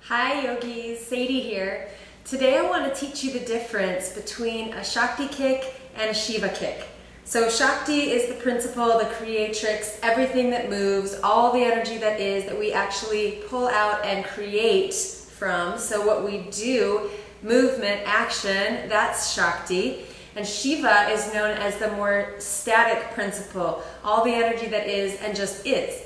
Hi yogis, Sadie here. Today I want to teach you the difference between a Shakti kick and a Shiva kick. So Shakti is the principle, the creatrix, everything that moves, all the energy that is, that we actually pull out and create from. So what we do, movement, action, that's Shakti. And Shiva is known as the more static principle, all the energy that is and just is.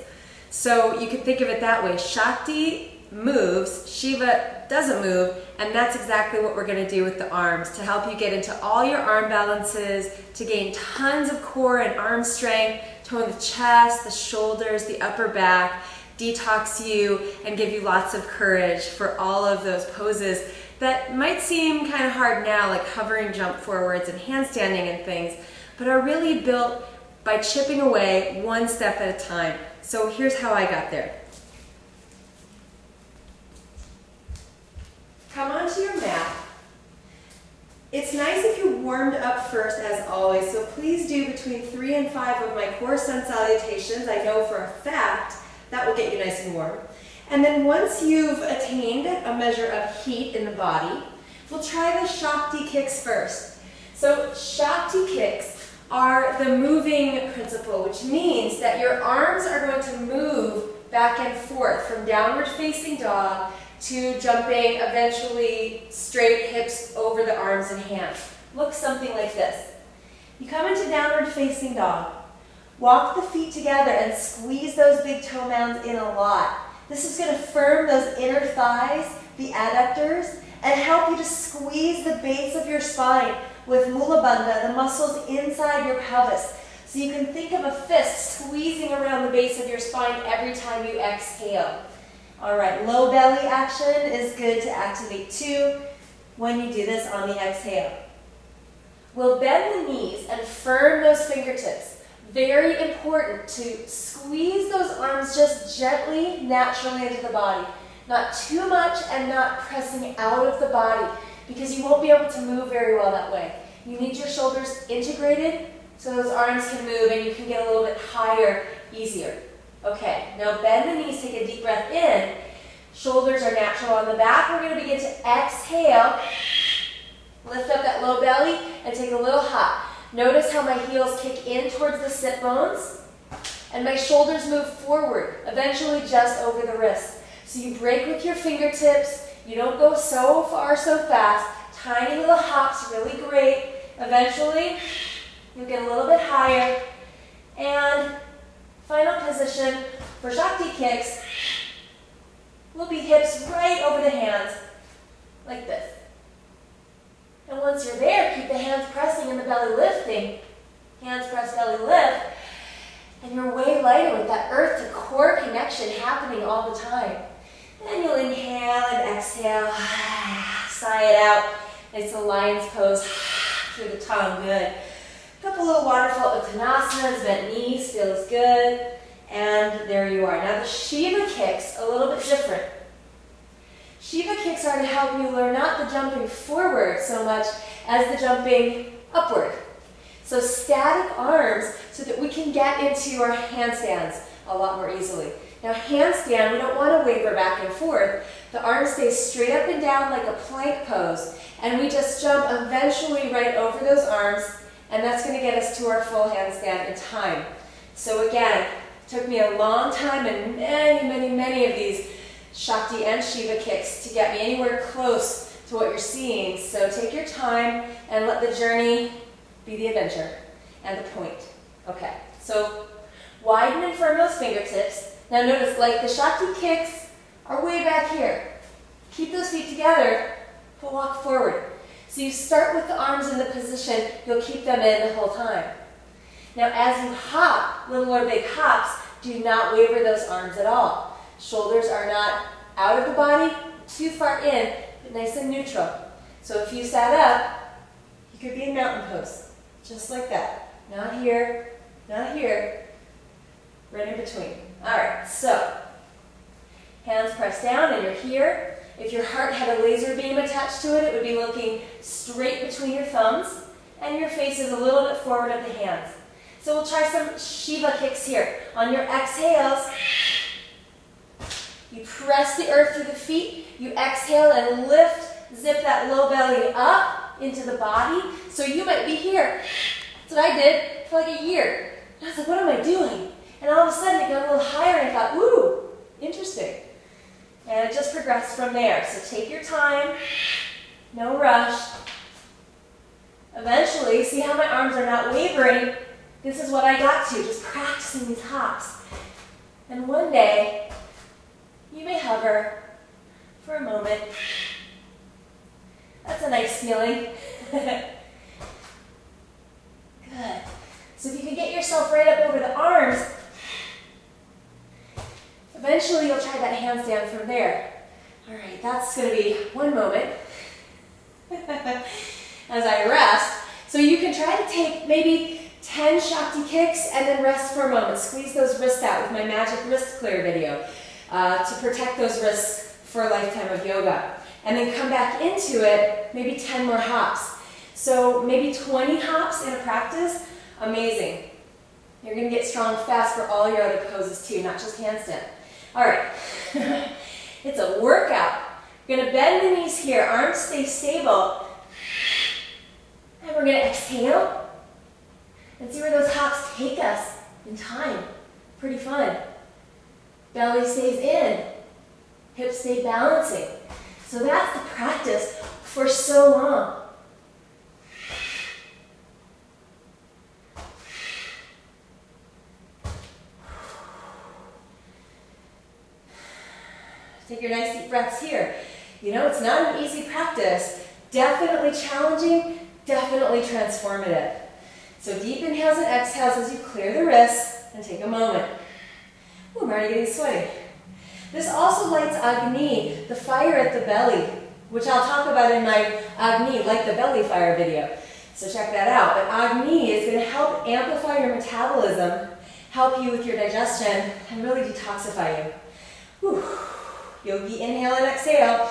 So you can think of it that way. Shakti moves, Shiva doesn't move, and that's exactly what we're going to do with the arms to help you get into all your arm balances, to gain tons of core and arm strength, tone the chest, the shoulders, the upper back, detox you, and give you lots of courage for all of those poses that might seem kind of hard now, like hovering jump forwards and handstanding and things, but are really built by chipping away one step at a time. So here's how I got there. Come onto your mat. It's nice if you warmed up first, as always, so please do between 3 and 5 of my core sun salutations. I know for a fact that will get you nice and warm. And then once you've attained a measure of heat in the body, we'll try the Shakti kicks first. So Shakti kicks are the moving principle, which means that your arms are going to move back and forth from downward facing dog to jumping eventually straight hips over the arms and hands. Look something like this. You come into downward facing dog. Walk the feet together and squeeze those big toe mounds in a lot. This is going to firm those inner thighs, the adductors, and help you to squeeze the base of your spine with Mula Bandha, the muscles inside your pelvis. So you can think of a fist squeezing around the base of your spine every time you exhale. All right, low belly action is good to activate too when you do this on the exhale. We'll bend the knees and firm those fingertips. Very important to squeeze those arms just gently, naturally into the body. Not too much and not pressing out of the body because you won't be able to move very well that way. You need your shoulders integrated so those arms can move and you can get a little bit higher, easier. Okay, now bend the knees, take a deep breath in. Shoulders are natural on the back. We're going to begin to exhale. Lift up that low belly and take a little hop. Notice how my heels kick in towards the sit bones and my shoulders move forward, eventually just over the wrist. So you break with your fingertips. You don't go so far so fast. Tiny little hops, really great. Eventually, you'll get a little bit higher. And final position for Shakti kicks will be hips right over the hands, like this. And once you're there, keep the hands pressing and the belly lifting. Hands press, belly lift. And you're way lighter with that earth to core connection happening all the time. Then you'll inhale and exhale, sigh it out. It's a lion's pose through the tongue, good. A couple little waterfall uttanasanas, bent knees, feels good. And there you are. Now the Shiva kicks, a little bit different. Shiva kicks are to help you learn not the jumping forward so much as the jumping upward. So static arms so that we can get into our handstands a lot more easily. Now handstand, we don't want to waver back and forth. The arms stay straight up and down like a plank pose. And we just jump eventually right over those arms. And that's going to get us to our full handstand in time. So again, it took me a long time and many of these Shakti and Shiva kicks to get me anywhere close to what you're seeing. So take your time and let the journey be the adventure and the point. Okay, so widen and firm those fingertips. Now notice, like the Shakti kicks are way back here. Keep those feet together, but walk forward. So you start with the arms in the position, you'll keep them in the whole time. Now as you hop, little or big hops, do not waver those arms at all. Shoulders are not out of the body, too far in, but nice and neutral. So if you sat up, you could be in mountain pose, just like that. Not here, right in between. All right, so hands pressed down and you're here. If your heart had a laser beam attached to it, it would be looking straight between your thumbs and your face is a little bit forward of the hands. So we'll try some Shiva kicks here. On your exhales, You press the earth through the feet. You exhale and lift, zip that low belly up into the body. So you might be here. That's what I did for like a year. And I was like, what am I doing? And all of a sudden it got a little higher and I thought, ooh, interesting. And it just progressed from there. So take your time, no rush. Eventually, see how my arms are not wavering? This is what I got to, just practicing these hops. And one day, you may hover for a moment. That's a nice feeling. Good. So if you can get yourself right up over the arms, eventually you'll try that handstand from there. All right, that's going to be one moment as I rest. So you can try to take maybe 10 Shakti kicks and then rest for a moment. Squeeze those wrists out with my magic wrist clear video to protect those wrists for a lifetime of yoga. And then come back into it, maybe 10 more hops. So maybe 20 hops in a practice, amazing. You're going to get strong fast for all your other poses too, not just handstand. All right, it's a workout. You're going to bend the knees here, arms stay stable. And we're going to exhale and see where those hops take us in time. Pretty fun. Belly stays in, hips stay balancing. So that's the practice for so long. Take your nice deep breaths here. You know, it's not an easy practice. Definitely challenging, definitely transformative. So deep inhales and exhales as you clear the wrists and take a moment. Ooh, I'm already getting sweaty. This also lights Agni, the fire at the belly, which I'll talk about in my Agni, like the belly fire video. So check that out. But Agni is going to help amplify your metabolism, help you with your digestion, and really detoxify you. Whew. Yogi inhale and exhale.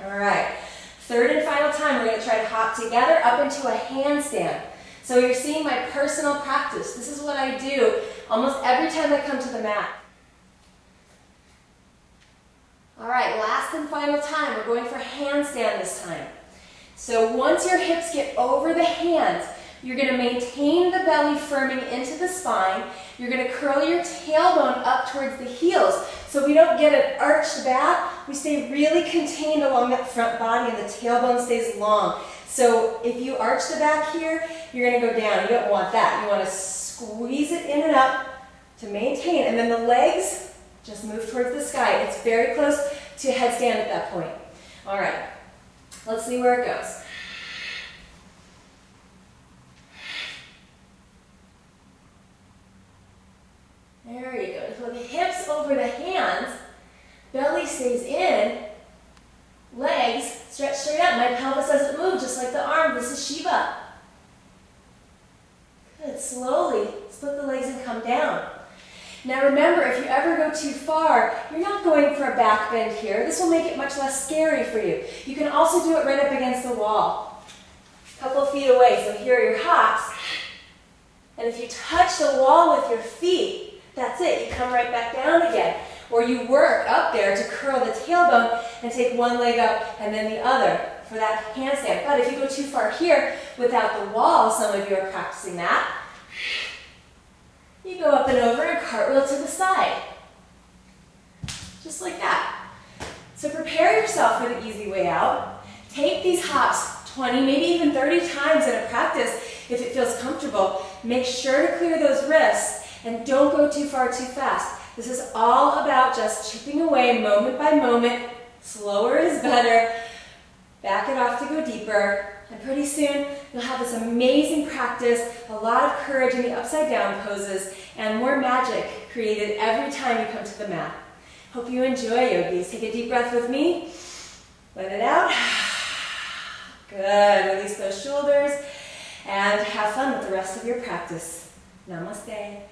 All right. Third and final time, we're going to try to hop together up into a handstand. So you're seeing my personal practice. This is what I do almost every time I come to the mat. All right, last and final time, we're going for handstand this time. So once your hips get over the hands, you're going to maintain the belly firming into the spine. You're going to curl your tailbone up towards the heels. So we don't get an arched back. We stay really contained along that front body and the tailbone stays long. So if you arch the back here, you're going to go down. You don't want that. You want to squeeze it in and up to maintain. And then the legs just move towards the sky. It's very close to headstand at that point. All right, let's see where it goes. There you go. So the hips over the hands, belly stays in, legs stretch straight out. My pelvis doesn't move, just like the arm. This is Shiva. Good. Slowly split the legs and come down. Now remember, if you ever go too far, you're not going for a back bend here. This will make it much less scary for you. You can also do it right up against the wall, a couple feet away. So here are your hops. And if you touch the wall with your feet, that's it. You come right back down again. Or you work up there to curl the tailbone and take one leg up and then the other for that handstand. But if you go too far here without the wall, some of you are practicing that, you go up and over and cartwheel to the side. Just like that. So prepare yourself for the easy way out. Take these hops 20, maybe even 30 times in a practice if it feels comfortable. Make sure to clear those wrists and don't go too far too fast. This is all about just chipping away moment by moment. Slower is better. Back it off to go deeper. And pretty soon, you'll have this amazing practice, a lot of courage in the upside down poses, and more magic created every time you come to the mat. Hope you enjoy, yogis. Take a deep breath with me. Let it out. Good. Release those shoulders and have fun with the rest of your practice. Namaste.